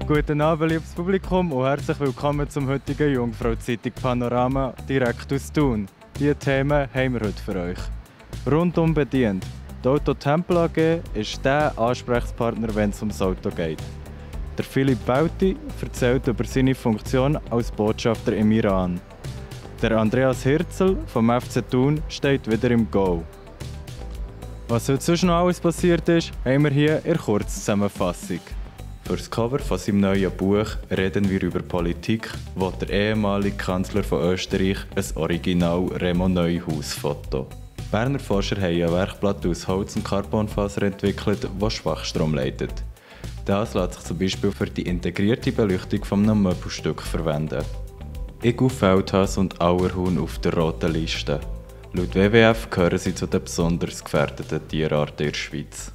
Guten Abend, liebes Publikum, und herzlich willkommen zum heutigen Jungfrau-Zeitung Panorama direkt aus Thun. Diese Themen haben wir heute für euch. Rundum bedient. Die Auto Tempel AG ist der Ansprechpartner, wenn es ums Auto geht. Der Philipp Bauti erzählt über seine Funktion als Botschafter im Iran. Der Andreas Hirzel vom FC Thun steht wieder im Goal. Was heute sonst noch alles passiert ist, haben wir hier in Kurzzusammenfassung. Für das Cover von seinem neuen Buch reden wir über Politik, wo der ehemalige Kanzler von Österreich ein Original Remo Neuhaus-Foto. Berner Forscher haben ein Werkblatt aus Holz und Carbonfaser entwickelt, das Schwachstrom leitet. Das lässt sich zum Beispiel für die integrierte Beleuchtung von einem Möbelstück verwenden. IGU, Feldhas und Auerhuhn auf der roten Liste. Laut WWF gehören sie zu den besonders gefährdeten Tierarten in der Schweiz.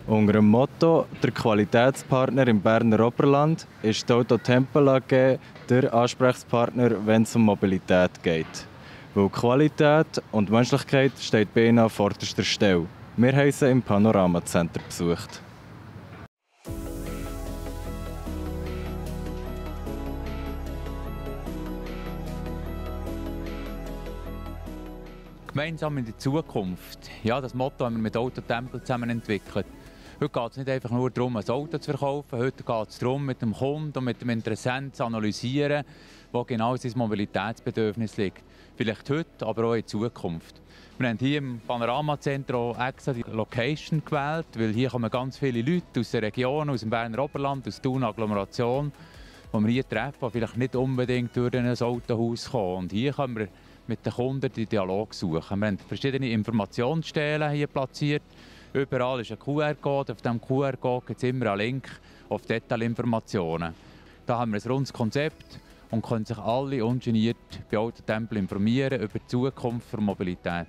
Unter dem Motto «Der Qualitätspartner im Berner Oberland» ist die Auto Tempel AG der Ansprechpartner, wenn es um Mobilität geht. Weil Qualität und Menschlichkeit steht bei ihnen an vorderster Stelle. Wir haben sie im Panorama Center besucht. Gemeinsam in die Zukunft. Ja, das Motto haben wir mit Auto Tempel zusammen entwickelt. Heute geht es nicht einfach nur darum, ein Auto zu verkaufen. Heute geht es darum, mit dem Kunden und mit dem Interessenten zu analysieren, wo genau sein Mobilitätsbedürfnis liegt. Vielleicht heute, aber auch in Zukunft. Wir haben hier im Panoramacenter auch extra die Location gewählt, weil hier kommen ganz viele Leute aus der Region, aus dem Berner Oberland, aus der Thun Agglomeration, die wir hier treffen, die vielleicht nicht unbedingt durch ein Autohaus kommen. Und hier können wir mit den Kunden den Dialog suchen. Wir haben verschiedene Informationsstellen hier platziert. Überall ist ein QR-Code. Auf diesem QR-Code gibt es immer einen Link auf Detailinformationen. Da haben wir ein rundes Konzept und können sich alle ungeniert bei Auto Tempel informieren über die Zukunft der Mobilität.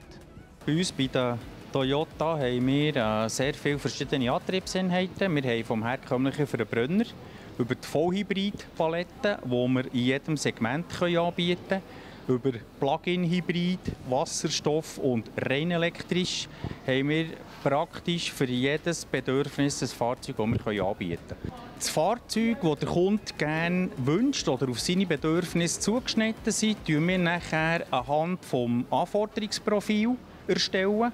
Bei uns bei der Toyota haben wir sehr viele verschiedene Antriebseinheiten. Wir haben vom herkömmlichen Verbrenner über die Vollhybrid-Palette, die wir in jedem Segment anbieten können, über Plug-in-Hybrid, Wasserstoff und rein elektrisch haben wir praktisch für jedes Bedürfnis ein Fahrzeug, das wir anbieten können. Das Fahrzeug, das der Kunde gerne wünscht oder auf seine Bedürfnisse zugeschnitten ist, erstellen wir nachher anhand des Anforderungsprofils erstellen.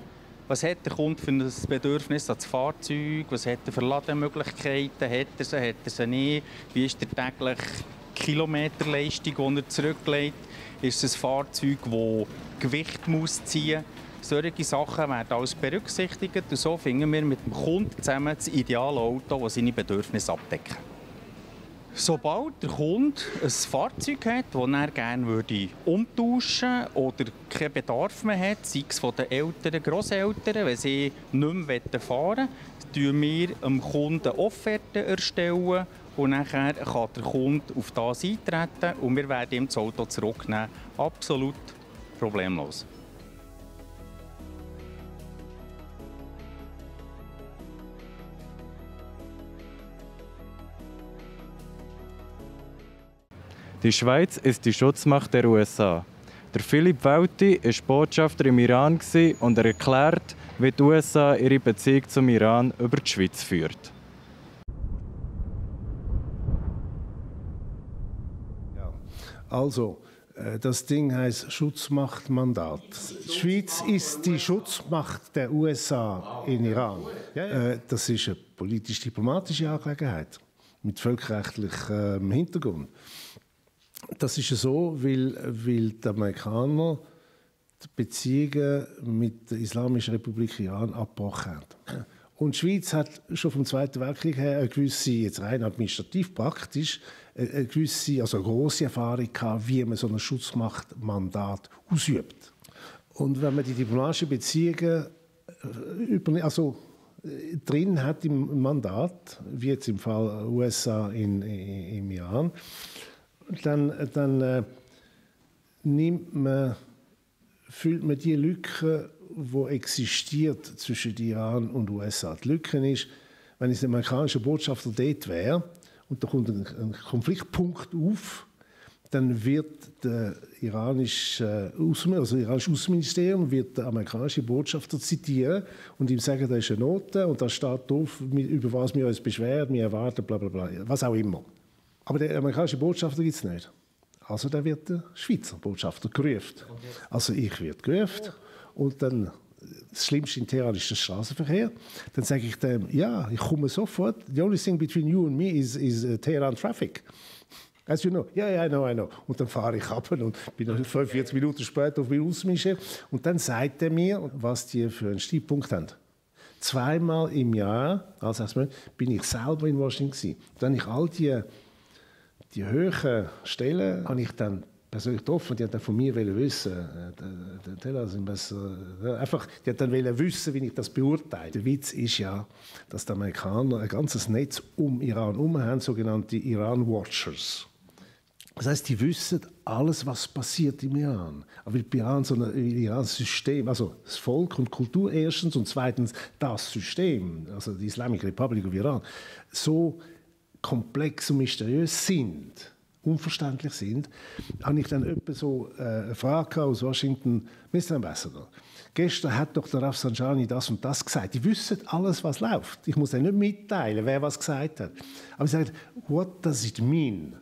Was hat der Kunde für ein Bedürfnis an das Fahrzeug? Was hat er für Lademöglichkeiten? Hat er sie nicht? Wie ist die tägliche Kilometerleistung, die er zurücklegt? Ist es ein Fahrzeug, das Gewicht muss ziehen muss? Solche Sachen werden alles berücksichtigt und so finden wir mit dem Kunden zusammen das ideale Auto, das seine Bedürfnisse abdecken. Sobald der Kunde ein Fahrzeug hat, das er gerne umtauschen würde oder keinen Bedarf mehr hat, sei es von den Eltern, Grosseltern, wenn sie nicht mehr fahren wollen, erstellen wir dem Kunden Offerten erstellen. Und nachher kann der Kunde auf das eintreten und wir werden ihm das Auto zurücknehmen. Absolut problemlos. Die Schweiz ist die Schutzmacht der USA. Der Philipp Bauti war Botschafter im Iran und er erklärt, wie die USA ihre Beziehung zum Iran über die Schweiz führt. Also, das Ding heißt Schutzmachtmandat. Die Schweiz ist die Schutzmacht der USA in Iran. Das ist eine politisch-diplomatische Angelegenheit mit völkerrechtlichem Hintergrund. Das ist so, weil die Amerikaner die Beziehungen mit der Islamischen Republik Iran abgebrochen haben. Und die Schweiz hat schon vom Zweiten Weltkrieg her eine gewisse, jetzt rein administrativ praktisch, eine gewisse, also eine grosse Erfahrung gehabt, wie man so ein Schutzmachtmandat ausübt. Und wenn man die diplomatischen Beziehungen drin hat im Mandat, wie jetzt im Fall USA im Iran, dann füllt man die Lücke, die existiert zwischen Iran und USA. Die Lücke ist, wenn ich ein amerikanischer Botschafter dort wäre und da kommt ein Konfliktpunkt auf, dann wird das iranische Außenministerium wird den amerikanischen Botschafter zitieren und ihm sagen, da ist eine Note und da steht drauf, über was wir uns beschweren, wir erwarten, bla bla bla, was auch immer. Aber der amerikanische Botschafter gibt es nicht. Also dann wird der Schweizer Botschafter gerufen. Also ich werde gerufen und dann das Schlimmste in Teheran ist der Straßenverkehr. Dann sage ich dem, ja, ich komme sofort. The only thing between you and me is Teheran traffic. As you know, yeah, I know. Und dann fahre ich ab und bin 45 Minuten später auf meinem Außenministerium. Und dann sagt er mir, was die für einen Stiefpunkt haben. 2-mal im Jahr, also bin ich selber in Washington gewesen. Dann habe ich all die hohen Stellen habe ich dann persönlich getroffen. Die haben dann von mir wissen, die hat dann wissen, wie ich das beurteile. Der Witz ist ja, dass die Amerikaner ein ganzes Netz um Iran herum haben, sogenannte Iran-Watchers. Das heisst, die wissen alles, was passiert im Iran. Aber bei Iran so ein System, also das Volk und Kultur erstens und zweitens das System, also die Islamic Republic of Iran, so komplex und mysteriös sind, unverständlich sind, habe ich dann etwa so eine Frage aus Washington, Mr. Ambassador, gestern hat doch der Rafsanjani das und das gesagt. Die wissen alles, was läuft. Ich muss ihnen nicht mitteilen, wer was gesagt hat. Aber sie sagen, what does it mean?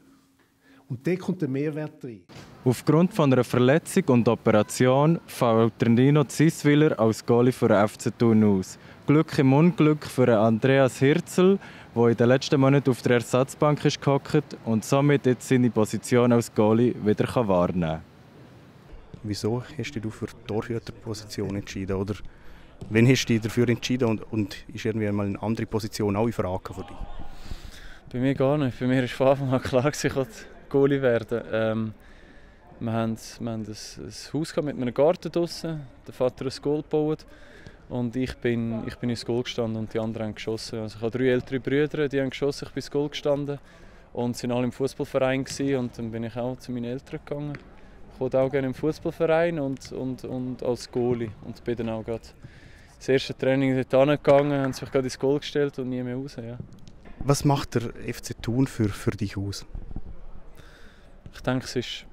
Und da kommt der Mehrwert rein. Aufgrund von einer Verletzung und Operation fällt Nino Ziswiller als Goalie für den FC Thun aus. Glück im Unglück für Andreas Hirzel, der in den letzten Monaten auf der Ersatzbank ist gehockt und somit jetzt seine Position als Goalie wieder wahrnehmen kann. Wieso hast du dich für die Torhüterposition entschieden? Oder wann hast du dich dafür entschieden und ist irgendwie mal eine andere Position auch in Frage für dich? Bei mir gar nicht. Bei mir war von Anfang an klar, ich wollte Goalie werden. Wir haben ein Haus mit einem Garten draussen. Der Vater hat ein Goal gebaut. Und ich bin ins Goal gestanden und die anderen haben geschossen. Also ich habe 3 ältere Brüder, die haben geschossen, ich bin ins Goal gestanden. Und sie waren alle im Fußballverein gewesen, und dann bin ich auch zu meinen Eltern gegangen. Ich wollte auch gerne im Fußballverein und als Goalie. Und bin dann auch gerade das erste Training dort hingegangen, haben sich gerade ins Goal gestellt und nie mehr raus. Ja. Was macht der FC Thun für dich aus? Ich denke, es ist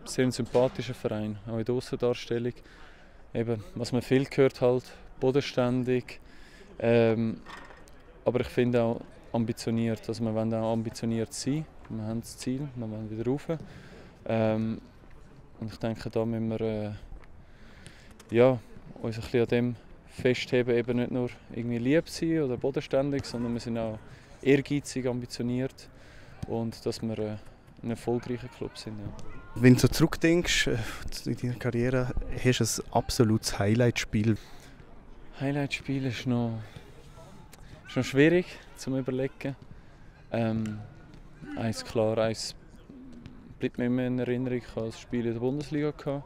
ein sehr sympathischer Verein, auch in der Aussendarstellung. Eben, was man viel gehört, halt, bodenständig, aber ich finde auch ambitioniert. Also wir wollen auch ambitioniert sein, wir haben das Ziel, wir wollen wieder rauf. Und ich denke, da müssen wir uns ein bisschen an dem festheben, eben nicht nur irgendwie lieb sein oder bodenständig, sondern wir sind auch ehrgeizig, ambitioniert und dass wir ein erfolgreicher Club sind. Ja. Wenn du so zurückdenkst in deiner Karriere, hast du ein absolutes Highlight-Spiel? Highlight-Spiel ist noch schwierig zu überlegen. Eins bleibt mir immer in Erinnerung. Ich hatte ein Spiel in der Bundesliga.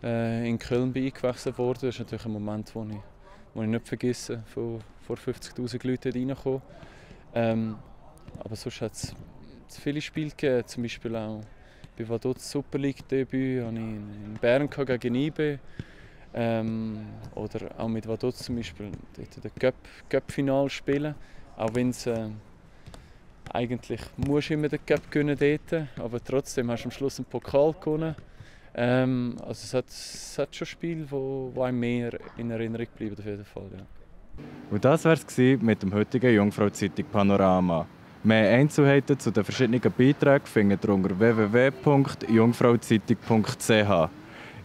In Köln bin ich eingewechselt worden. Das ist natürlich ein Moment, den ich nicht vergesse, vor 50'000 Leuten reinkommen. Aber sonst hat es viele Spiele gegeben, zum Beispiel auch bei Vaduz Super League Debüt habe ich in Bern gegen IB. Oder auch mit Vaduz zum Beispiel den Cup-Final spielen. Auch wenn es eigentlich musst du immer den Cup gewinnen dort, aber trotzdem hast du am Schluss einen Pokal gewonnen. Also es hat schon Spiele, die einem mehr in Erinnerung bleiben auf jeden Fall. Ja. Und das war es mit dem heutigen Jungfrau-Zeitung Panorama. Mehr Einzelheiten zu den verschiedenen Beiträgen findet ihr unter www.jungfrauzeitung.ch.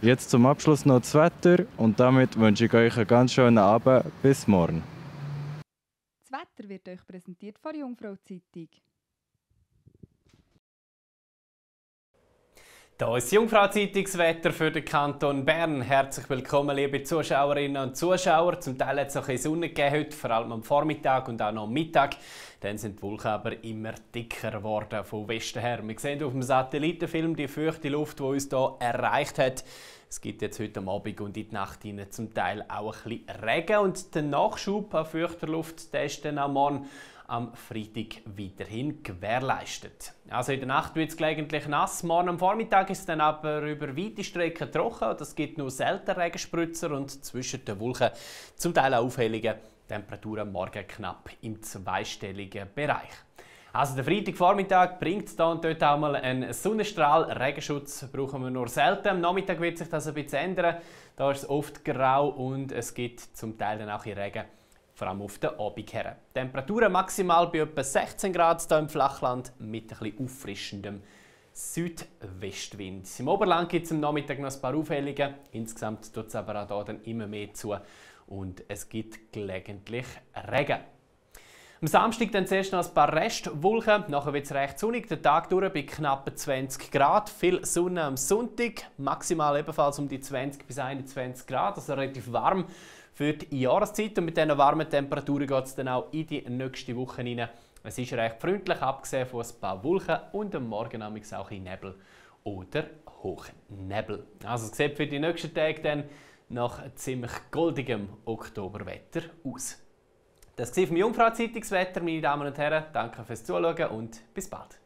Jetzt zum Abschluss noch das Wetter und damit wünsche ich euch einen ganz schönen Abend. Bis morgen. Das Wetter wird euch präsentiert von der Jungfrau-Zeitung. Hier ist das Jungfrau-Zeitungswetter für den Kanton Bern. Herzlich willkommen, liebe Zuschauerinnen und Zuschauer. Zum Teil hat es noch ein bisschen Sonne gegeben heute, vor allem am Vormittag und auch noch am Mittag. Dann sind die Wolken aber immer dicker geworden von Westen her. Wir sehen auf dem Satellitenfilm die feuchte Luft, die uns hier erreicht hat. Es gibt jetzt heute Abend und in die Nacht hinein zum Teil auch ein bisschen Regen. Und der Nachschub an feuchter Luft, der ist dann am Morgen am Freitag weiterhin gewährleistet. Also in der Nacht wird es gelegentlich nass, morgen am Vormittag ist es dann aber über weite Strecken trocken. Das gibt nur selten Regenspritzer und zwischen den Wolken zum Teil auch Aufhellungen. Temperaturen morgen knapp im zweistelligen Bereich. Also der Freitagvormittag bringt hier und dort auch mal einen Sonnenstrahl. Regenschutz brauchen wir nur selten. Am Nachmittag wird sich das ein bisschen ändern. Da ist es oft grau und es gibt zum Teil dann auch Regen, vor allem auf den Abend her. Temperaturen maximal bei etwa 16 Grad hier im Flachland mit ein bisschen auffrischendem Südwestwind. Im Oberland gibt es am Nachmittag noch ein paar Aufhellungen. Insgesamt tut es aber auch hier dann immer mehr zu und es gibt gelegentlich Regen. Am Samstag dann zuerst noch ein paar Restwolken, nachher wird es recht sonnig, der Tag durch bei knapp 20 Grad. Viel Sonne am Sonntag, maximal ebenfalls um die 20 bis 21 Grad, also relativ warm für die Jahreszeit. Und mit diesen warmen Temperaturen geht es dann auch in die nächste Woche hinein. Es ist recht freundlich, abgesehen von ein paar Wolken und am Morgen auch ein Nebel oder Hochnebel. Also es sieht für die nächsten Tage dann nach ziemlich goldigem Oktoberwetter aus. Das war vom Jungfrau Zeitungswetter, meine Damen und Herren. Danke fürs Zuschauen und bis bald.